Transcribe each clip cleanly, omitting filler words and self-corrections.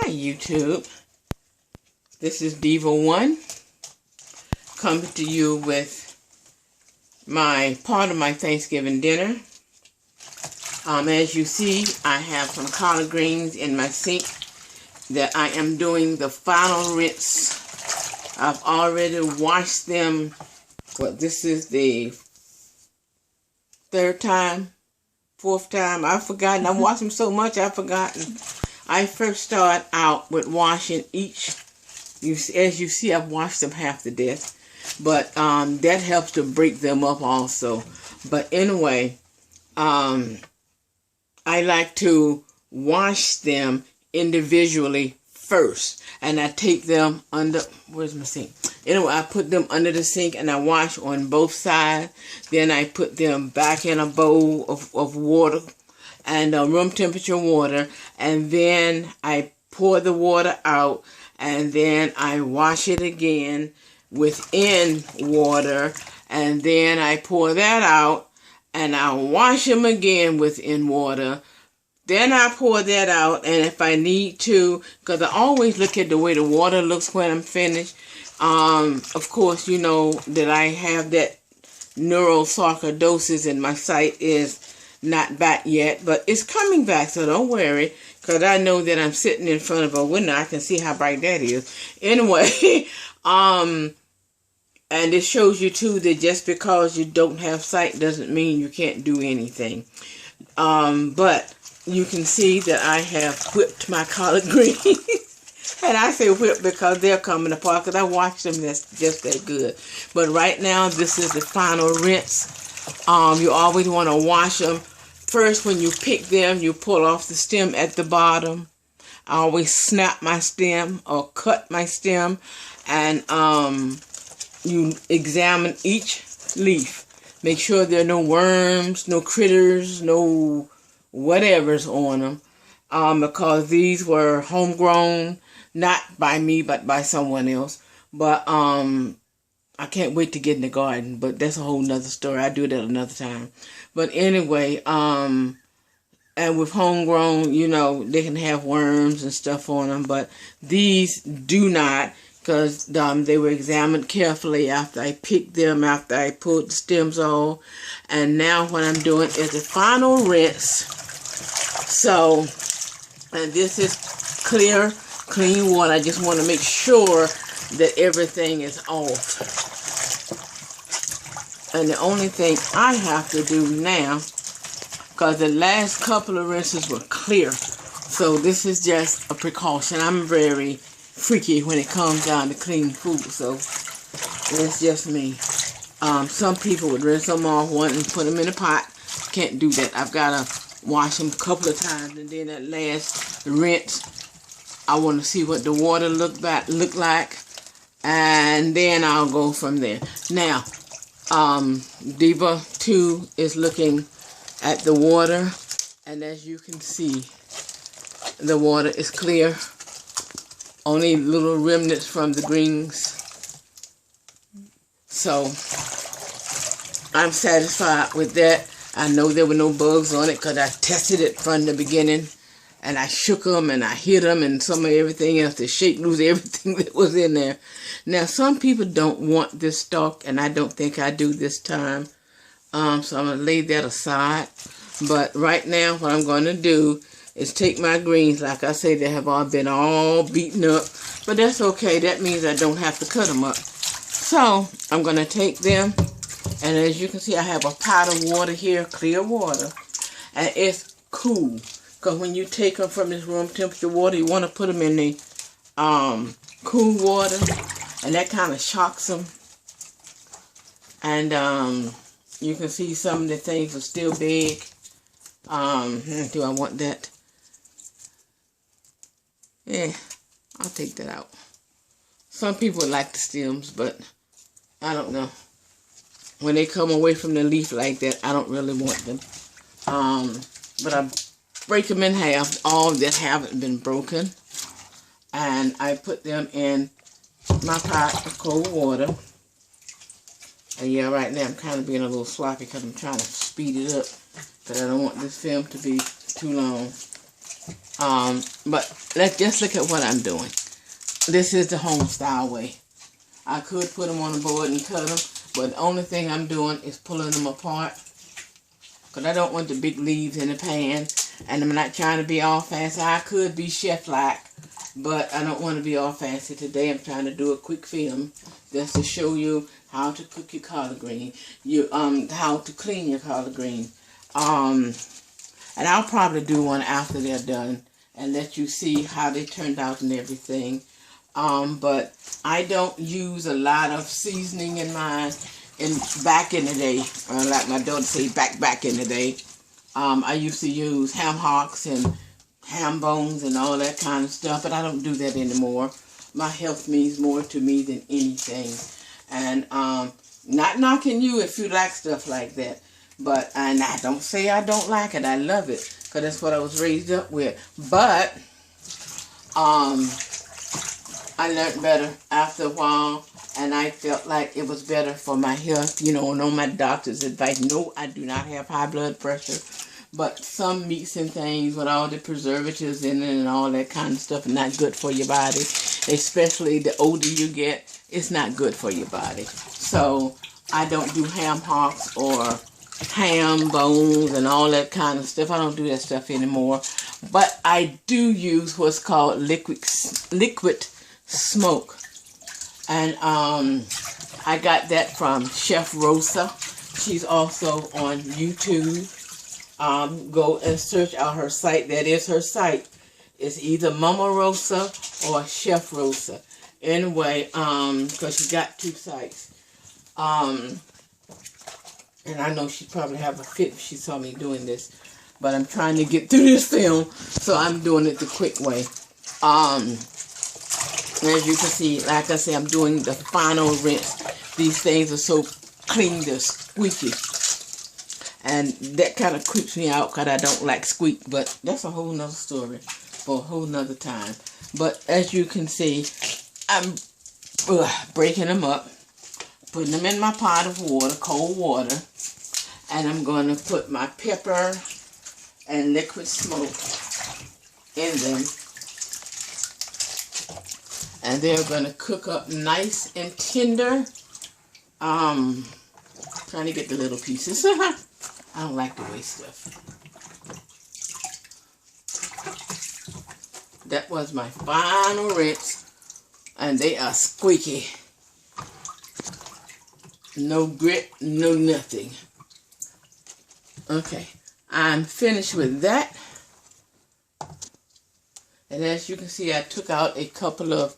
Hi YouTube, this is Diva 1 coming to you with part of my Thanksgiving dinner. As you see, I have some collard greens in my sink that I am doing the final rinse. I've already washed them. This is the third time, fourth time. I've forgotten. I've washed them so much I've forgotten. I first start out with washing each. As you see, I've washed them half to death. But that helps to break them up also. But anyway, I like to wash them individually first. And I take them under, where's my sink? Anyway, I put them under the sink and I wash on both sides. Then I put them back in a bowl of water and room temperature water. And then I pour the water out. And then I wash it again within water. And then I pour that out. And I wash them again within water. Then I pour that out, and if I need to, because I always look at the way the water looks when I'm finished. Of course, you know that I have that neurosarcoidosis and my sight is not back yet, but it's coming back, so don't worry, because I know that I'm sitting in front of a window. I can see how bright that is. Anyway, and it shows you too that just because you don't have sight doesn't mean you can't do anything. But you can see that I have whipped my collard greens. And I say whipped because they're coming apart because I washed them just that good. But right now, this is the final rinse. You always want to wash them. First, when you pick them, you pull off the stem at the bottom. I always snap my stem or cut my stem. And you examine each leaf. Make sure there are no worms, no critters, no whatever's on them, because these were homegrown, not by me, but by someone else. But I can't wait to get in the garden, but that's a whole nother story. I do that another time. But anyway, and with homegrown, you know, they can have worms and stuff on them, but these do not, because they were examined carefully after I picked them, after I pulled the stems off. And now what I'm doing is the final rinse. So, and this is clear, clean water. I just want to make sure that everything is off. And the only thing I have to do now, because the last couple of rinses were clear, so this is just a precaution. I'm very freaky when it comes down to clean food, so it's just me. Some people would rinse them off one and put them in a pot. Can't do that. I've got to wash them a couple of times, and then that last rinse, I want to see what the water look like, and then I'll go from there. Now, Diva 2 is looking at the water, and as you can see, the water is clear. Only little remnants from the greens. So, I'm satisfied with that. I know there were no bugs on it because I tested it from the beginning. And I shook them and I hit them and some of everything else to shake loose everything that was in there. Now, some people don't want this stalk, and I don't think I do this time. So I'm going to lay that aside. But right now, what I'm going to do is take my greens. Like I say, they have all been all beaten up. But that's okay. That means I don't have to cut them up. So, I'm going to take them. And as you can see, I have a pot of water here, clear water. And it's cool. Because when you take them from this room temperature water, you want to put them in the cool water. And that kind of shocks them. And you can see some of the things are still big. Do I want that? Yeah, I'll take that out. Some people like the stems, but I don't know. When they come away from the leaf like that, I don't really want them. But I break them in half, all that haven't been broken. And I put them in my pot of cold water. And yeah, right now I'm kind of being a little sloppy because I'm trying to speed it up. But I don't want this film to be too long. But let's just look at what I'm doing. This is the home style way. I could put them on the board and cut them, but the only thing I'm doing is pulling them apart, because I don't want the big leaves in the pan, and I'm not trying to be all fancy. I could be chef-like, but I don't want to be all fancy today. I'm trying to do a quick film just to show you how to cook your collard green, how to clean your collard green. And I'll probably do one after they're done and let you see how they turned out and everything. But I don't use a lot of seasoning in mine. Back in the day, like my daughter say, back in the day, I used to use ham hocks and ham bones and all that kind of stuff, but I don't do that anymore. My health means more to me than anything. And not knocking you if you like stuff like that, but and I don't say I don't like it. I love it because that's what I was raised up with. But I learned better after a while, and I felt like it was better for my health. You know, no, my doctor's advice. No, I do not have high blood pressure. But some meats and things with all the preservatives in it and all that kind of stuff are not good for your body. Especially the older you get, it's not good for your body. So I don't do ham hocks or ham bones and all that kind of stuff. I don't do that stuff anymore. But I do use what's called liquid smoke. And I got that from Chef Rosa. She's also on YouTube. Go and search out her site. That is her site. It's either Mama Rosa or Chef Rosa. Anyway, because she got two sites. And I know she probably have a fit if she saw me doing this. But I'm trying to get through this film, so I'm doing it the quick way. As you can see, like I say, I'm doing the final rinse. These things are so clean, they're squeaky. And that kind of creeps me out because I don't like squeak. But that's a whole nother story for a whole nother time. But as you can see, I'm breaking them up, putting them in my pot of water, cold water. And I'm going to put my pepper and liquid smoke in them. And they're going to cook up nice and tender. Trying to get the little pieces. I don't like to waste stuff. That was my final rinse. And they are squeaky. No grit, no nothing. Okay, I'm finished with that. And as you can see, I took out a couple of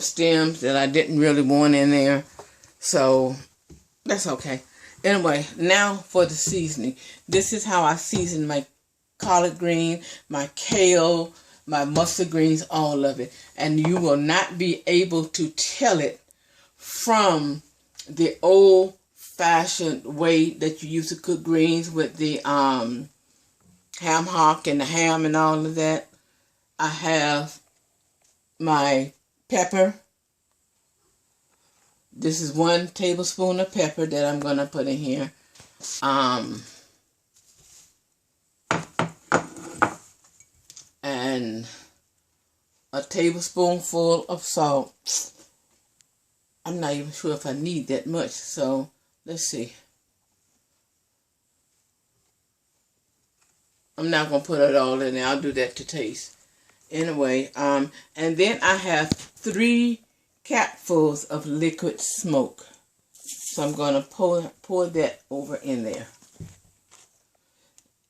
stems that I didn't really want in there. So, that's okay. Anyway, now for the seasoning. This is how I season my collard green, my kale, my mustard greens, all of it. And you will not be able to tell it from the old-fashioned way that you used to cook greens with the ham hock and the ham and all of that. I have my pepper. This is 1 tablespoon of pepper that I'm going to put in here. And a tablespoonful of salt. I'm not even sure if I need that much, so let's see. I'm not going to put it all in there. I'll do that to taste. Anyway, and then I have 3 capfuls of liquid smoke. So I'm going to pour that over in there.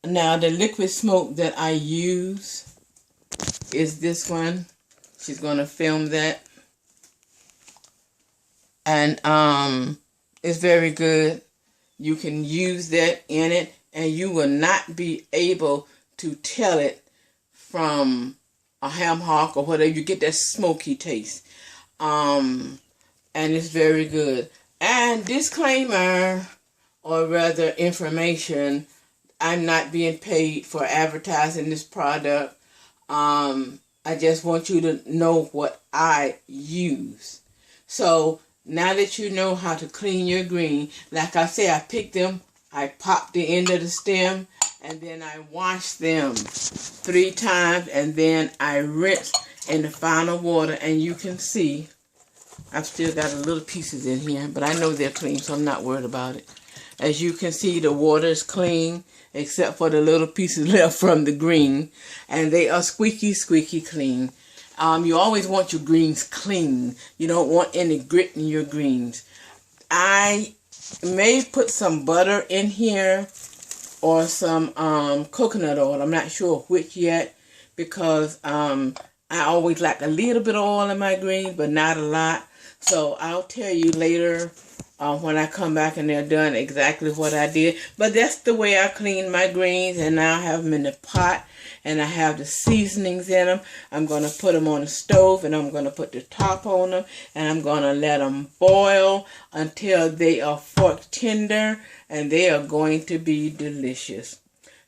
Now, the liquid smoke that I use is this one. She's going to film that. And it's very good. You can use that in it, and you will not be able to tell it from a ham hock or whatever. You get that smoky taste. And it's very good. And disclaimer, or rather information, I'm not being paid for advertising this product. I just want you to know what I use. So now that you know how to clean your green, like I say, I picked them, I popped the end of the stem, and then I wash them 3 times, and then I rinse in the final water. And you can see I've still got a little pieces in here, but I know they're clean, so I'm not worried about it. As you can see, the water is clean, except for the little pieces left from the green, and they are squeaky, squeaky clean. You always want your greens clean. You don't want any grit in your greens. I may put some butter in here or some coconut oil. I'm not sure which yet, because I always like a little bit of oil in my greens, but not a lot. So I'll tell you later when I come back and they're done exactly what I did. But that's the way I clean my greens, and now I have them in the pot, and I have the seasonings in them. I'm going to put them on the stove, and I'm going to put the top on them, and I'm going to let them boil until they are fork tender, and they are going to be delicious.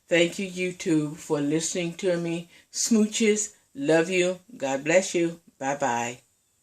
Thank you, YouTube, for listening to me. Smooches. Love you. God bless you. Bye-bye.